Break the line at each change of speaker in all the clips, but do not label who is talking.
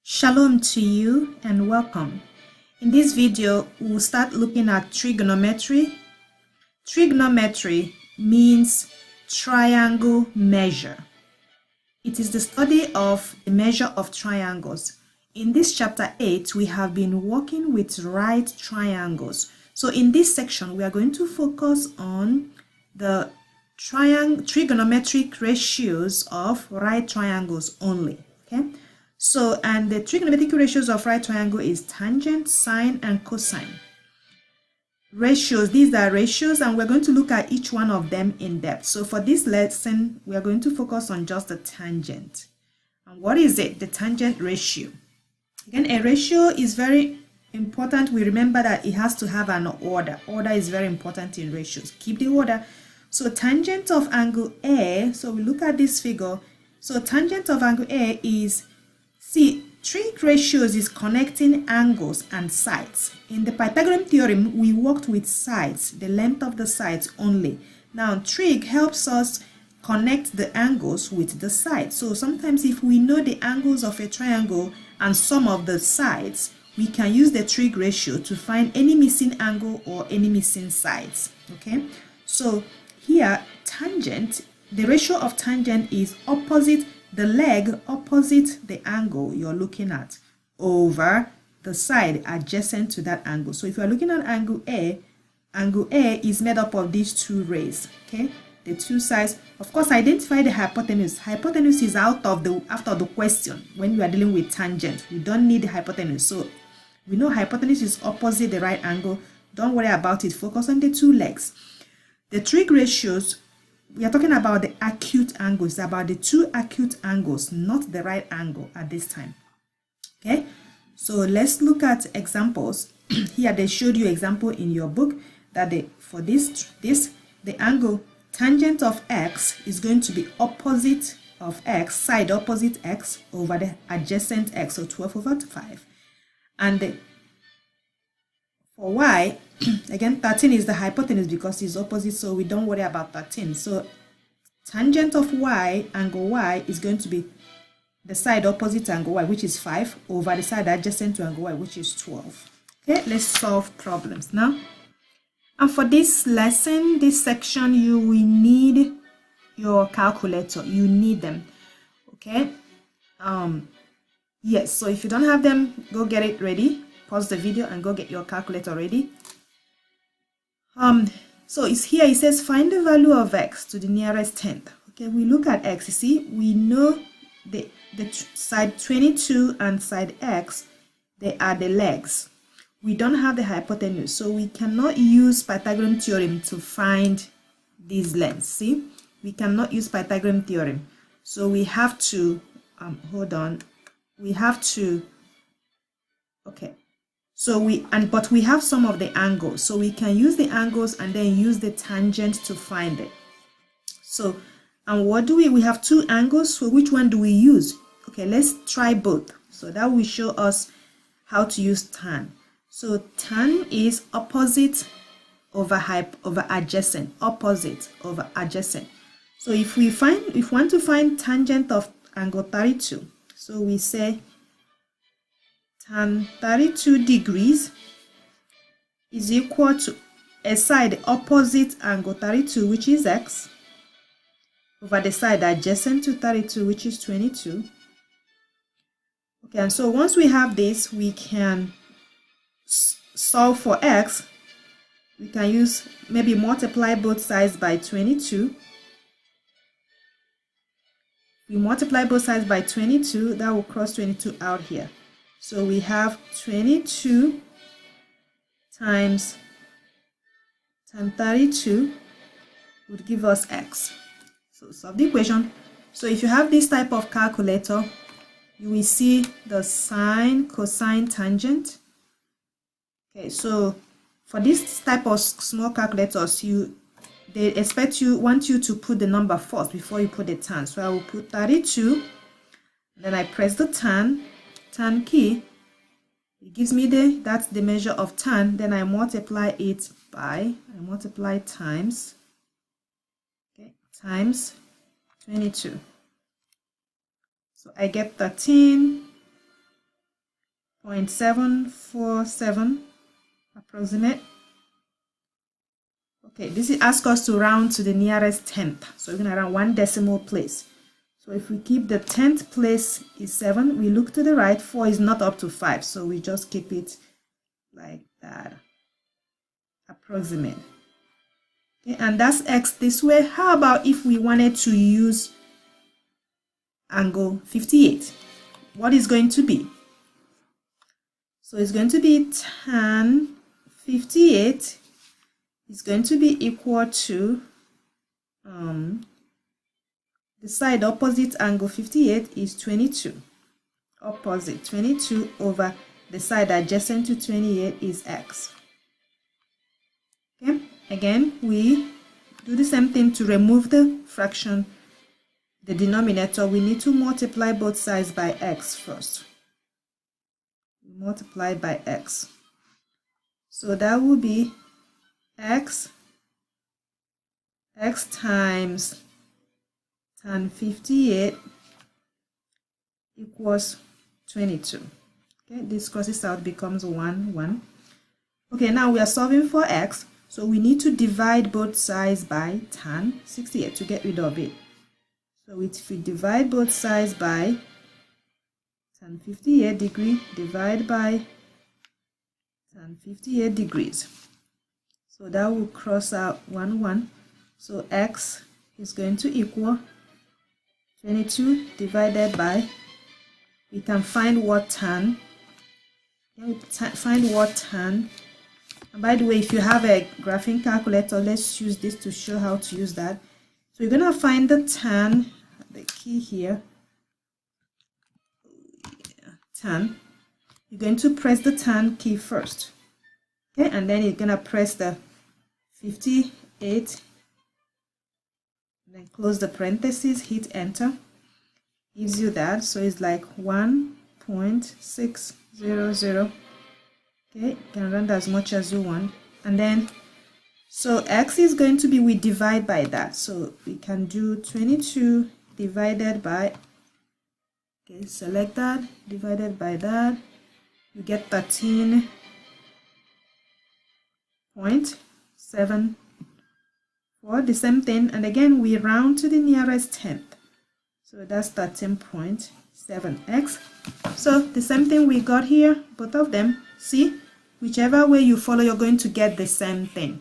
Shalom to you and welcome. In this video, we'll start looking at trigonometry. Trigonometry means triangle measure. It is the study of the measure of triangles. In this chapter 8, we have been working with right triangles. So in this section, we are going to focus on the trigonometric ratios of right triangles only. Okay. So, and the trigonometric ratios of right triangle is tangent, sine, and cosine. Ratios, these are ratios, and we're going to look at each one of them in depth. So for this lesson, we are going to focus on just the tangent. And what is it? The tangent ratio. Again, a ratio is very important. We remember that it has to have an order. Order is very important in ratios. Keep the order. So tangent of angle A, so we look at this figure. So tangent of angle A is, see, trig ratios is connecting angles and sides. In the Pythagorean theorem, we worked with sides, the length of the sides only. Now, trig helps us connect the angles with the sides. So sometimes if we know the angles of a triangle and some of the sides, we can use the trig ratio to find any missing angle or any missing sides. Okay, so here, tangent, the ratio of tangent is opposite the leg opposite the angle you're looking at over the side adjacent to that angle. So if you're looking at angle A is made up of these two rays, okay? The two sides. Of course, identify the hypotenuse. Hypotenuse is after the question when we are dealing with tangent. We don't need the hypotenuse. So we know hypotenuse is opposite the right angle. Don't worry about it. Focus on the two legs. The trig ratios, we are talking about the acute angles, about the two acute angles, not the right angle at this time. Okay, so let's look at examples. Here they showed you example in your book that for the angle tangent of x is going to be opposite of x, side opposite x over the adjacent x, so 12 over 5. And for y, again, 13 is the hypotenuse because it's opposite, so we don't worry about 13. So tangent of y, angle y, is going to be the side opposite angle y, which is 5, over the side adjacent to angle y, which is 12. Okay, let's solve problems now. And for this lesson, this section, you will need your calculator. You need them. Okay. Yes, so if you don't have them, go get it ready. Pause the video and go get your calculator ready. So it's here, it says find the value of x to the nearest tenth. Okay, we look at x. You see, we know the side 22 and side x, they are the legs. We don't have the hypotenuse, so we cannot use Pythagorean theorem to find these lengths. See, we cannot use Pythagorean theorem, so we have to okay. So but we have some of the angles, so we can use the angles and then use the tangent to find it. So, and what do we have two angles, so which one do we use? Okay, let's try both. So that will show us how to use tan. So tan is opposite over adjacent, opposite over adjacent. So if we want to find tangent of angle 32, so we say tan 32 degrees is equal to a side opposite angle 32, which is x, over the side adjacent to 32, which is 22. Okay, and so once we have this, we can solve for x. We can use, maybe multiply both sides by 22. We multiply both sides by 22, that will cross 22 out here. So we have 22 times 32 would give us x. So solve the equation. So if you have this type of calculator, you will see the sine, cosine, tangent. Okay, so for this type of small calculators, they want you to put the number first before you put the tan. So I will put 32, then I press the tan key. It gives me that's the measure of tan. Then I multiply it by, times, okay, times 22. So I get 13 0.747 approximate. Okay, this is ask us to round to the nearest tenth. So we're going to round one decimal place. So if we keep the 10th place is 7, we look to the right, 4 is not up to 5. So we just keep it like that, approximate. Okay, and that's x this way. How about if we wanted to use angle 58? What is going to be? So it's going to be tan 58 is going to be equal to the side opposite angle 58 is 22. Opposite 22 over the side adjacent to 28 is x. Okay, again we do the same thing to remove the fraction, the denominator. We need to multiply both sides by x first. Multiply by x. So that will be x times tan 58 equals 22. Okay, this crosses out, becomes 1, 1. Okay, now we are solving for x, so we need to divide both sides by tan 68 to get rid of it. So if we divide both sides by tan 58 degree, divide by tan 58 degrees. So that will cross out 1, 1. So x is going to equal 22 divided by, we can find what tan, and by the way, if you have a graphing calculator, let's use this to show how to use that. So you're going to find the tan, the key here, tan. You're going to press the tan key first, okay, and then you're going to press the 58, then close the parentheses, hit enter, gives you that. So it's like 1.600. Okay, you can run as much as you want. And then so x is going to be, we divide by that, so we can do 22 divided by, okay, select that, divided by that, you get 13.7 for the same thing, and again we round to the nearest tenth, so that's 13.7x. So the same thing we got here, both of them. See, whichever way you follow, you're going to get the same thing.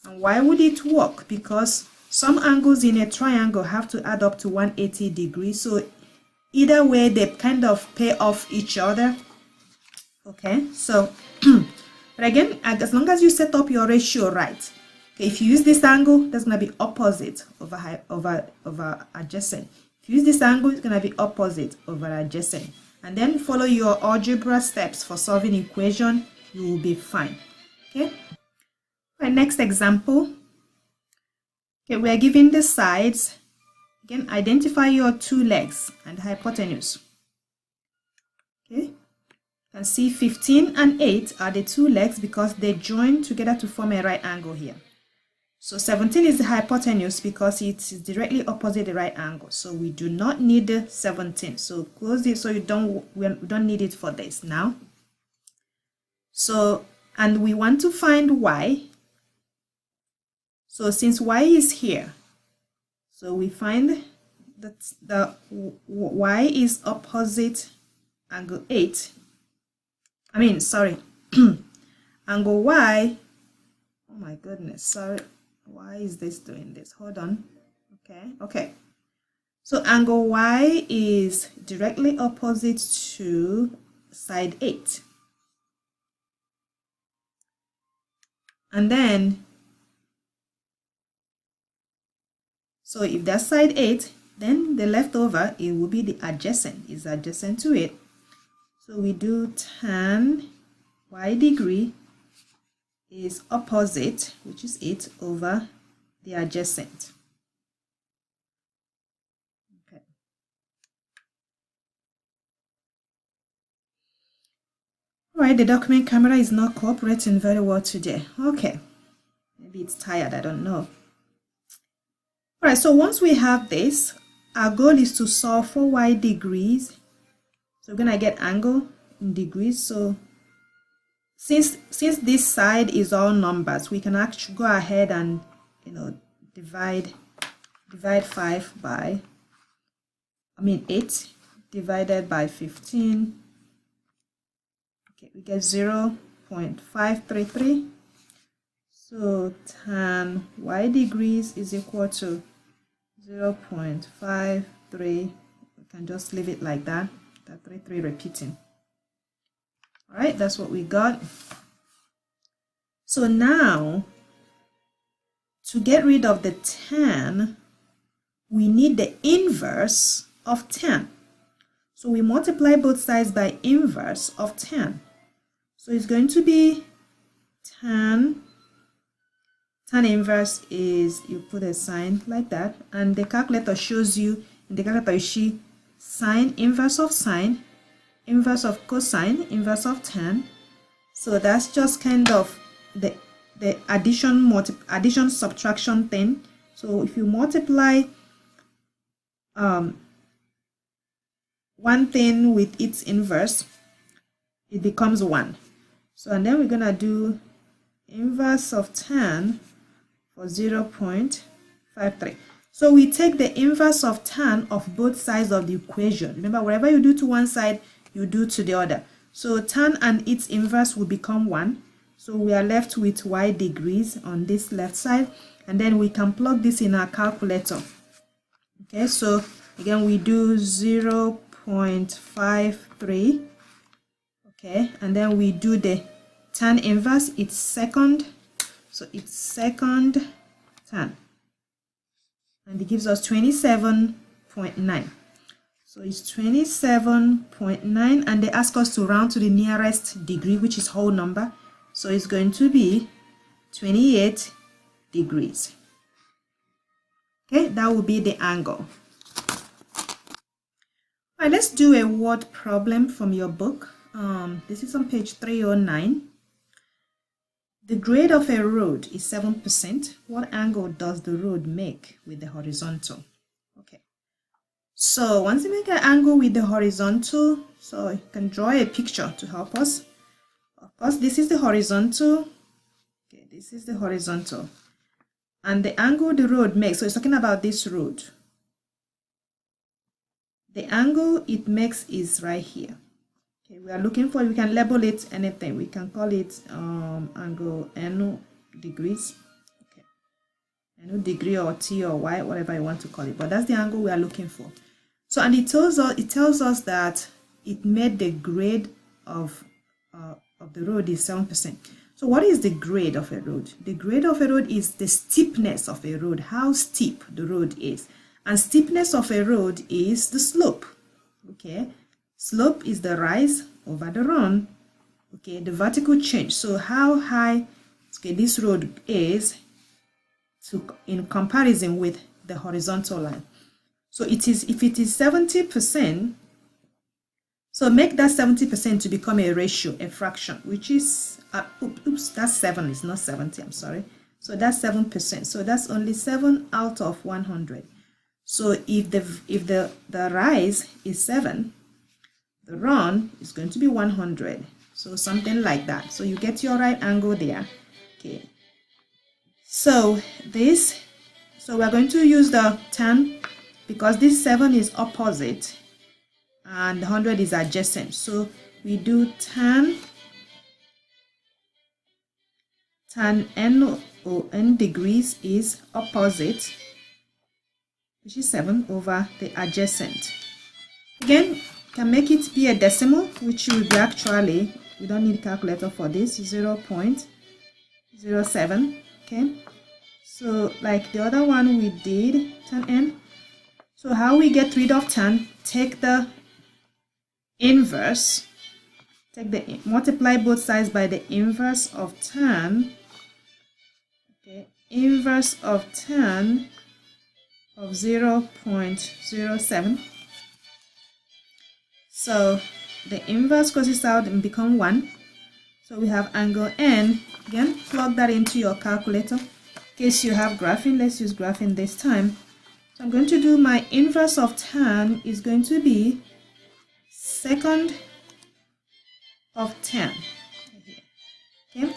And why would it work? Because some angles in a triangle have to add up to 180 degrees, so either way they kind of pay off each other. Okay, so but again, as long as you set up your ratio right, okay, if you use this angle, that's going to be opposite over adjacent. If you use this angle, it's going to be opposite over adjacent. And then follow your algebra steps for solving equation, you will be fine. Okay. My next example. Okay, we are given the sides. Again, identify your two legs and hypotenuse. Okay. You can see 15 and 8 are the two legs because they join together to form a right angle here. So 17 is the hypotenuse because it is directly opposite the right angle. So we do not need the 17. So close it so we don't need it for this now. So, and we want to find y. So since y is here, so we find that the y is opposite angle 8. I mean, sorry, angle y. Oh my goodness, sorry. Why is this doing this? Hold on. Okay. So angle y is directly opposite to side 8. And then, so if that's side 8, then the leftover, it will be the adjacent, is adjacent to it. So we do tan y degree is opposite, which is 8, over the adjacent. Okay. All right, the document camera is not cooperating very well today. Okay, maybe it's tired, I don't know. All right, so once we have this, our goal is to solve for y degrees. So we're gonna get angle in degrees. So since this side is all numbers, we can actually go ahead and divide 5 by 8 divided by 15. Okay, we get 0.533. So tan y degrees is equal to 0.53. We can just leave it like that. That 33 repeating. All right, that's what we got. So now, to get rid of the tan, we need the inverse of tan. So we multiply both sides by inverse of tan. So it's going to be tan inverse is, you put a sign like that, and the calculator shows you, in the calculator you see sine inverse of sine, inverse of cosine, inverse of tan. So that's just kind of the addition subtraction thing. So if you multiply one thing with its inverse, it becomes 1. So and then we're gonna do inverse of tan for 0.53. So we take the inverse of tan of both sides of the equation. Remember, whatever you do to one side, you do to the other. So tan and its inverse will become 1. So we are left with y degrees on this left side, and then we can plug this in our calculator. Okay, so again we do 0.53. Okay, and then we do the tan inverse, it's second. So it's second tan, and it gives us 27.9. So it's 27.9, and they ask us to round to the nearest degree, which is whole number. So it's going to be 28 degrees. Okay, that will be the angle. All right, let's do a word problem from your book. This is on page 309. The grade of a road is 7%. What angle does the road make with the horizontal? Okay. So once you make an angle with the horizontal, so you can draw a picture to help us. Of course, this is the horizontal. Okay, this is the horizontal. And the angle the road makes, so it's talking about this road. The angle it makes is right here. Okay, we are looking for, we can label it anything. We can call it angle N degrees. Okay, N degree or T or Y, whatever you want to call it. But that's the angle we are looking for. So, and it tells us that it made the grade of the road is 7%. So what is the grade of a road? The grade of a road is the steepness of a road, how steep the road is. And steepness of a road is the slope. Okay, slope is the rise over the run. Okay, the vertical change. So how high this road is in comparison with the horizontal line. So it is, if it is 70%, so make that 70% to become a ratio, a fraction, which is, oops, that's 7, it's not 70, I'm sorry. So that's 7%. So that's only 7 out of 100. So if the rise is 7, the run is going to be 100. So something like that. So you get your right angle there. Okay. So we're going to use the tan because this 7 is opposite and 100 is adjacent. So we do tan N or N degrees is opposite, which is 7 over the adjacent. Again, can make it be a decimal, which will be actually, we don't need a calculator for this, 0.07. Okay, so like the other one we did, tan N. So how we get rid of tan? Take the inverse, multiply both sides by the inverse of tan. Okay, inverse of tan of 0.07. So the inverse crosses out and become 1. So we have angle N. Again, plug that into your calculator. In case you have graphing, let's use graphing this time. So I'm going to do my inverse of tan is going to be second of 10. Okay,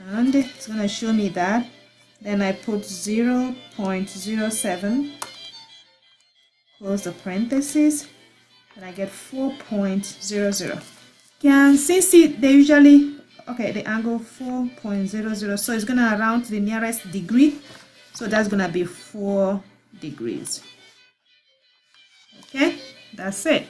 and it's going to show me that. Then I put 0.07, close the parentheses, and I get 4.00. Can since they usually, okay, the angle 4.00, so it's going to round to the nearest degree, so that's going to be 4 degrees. Okay, that's it.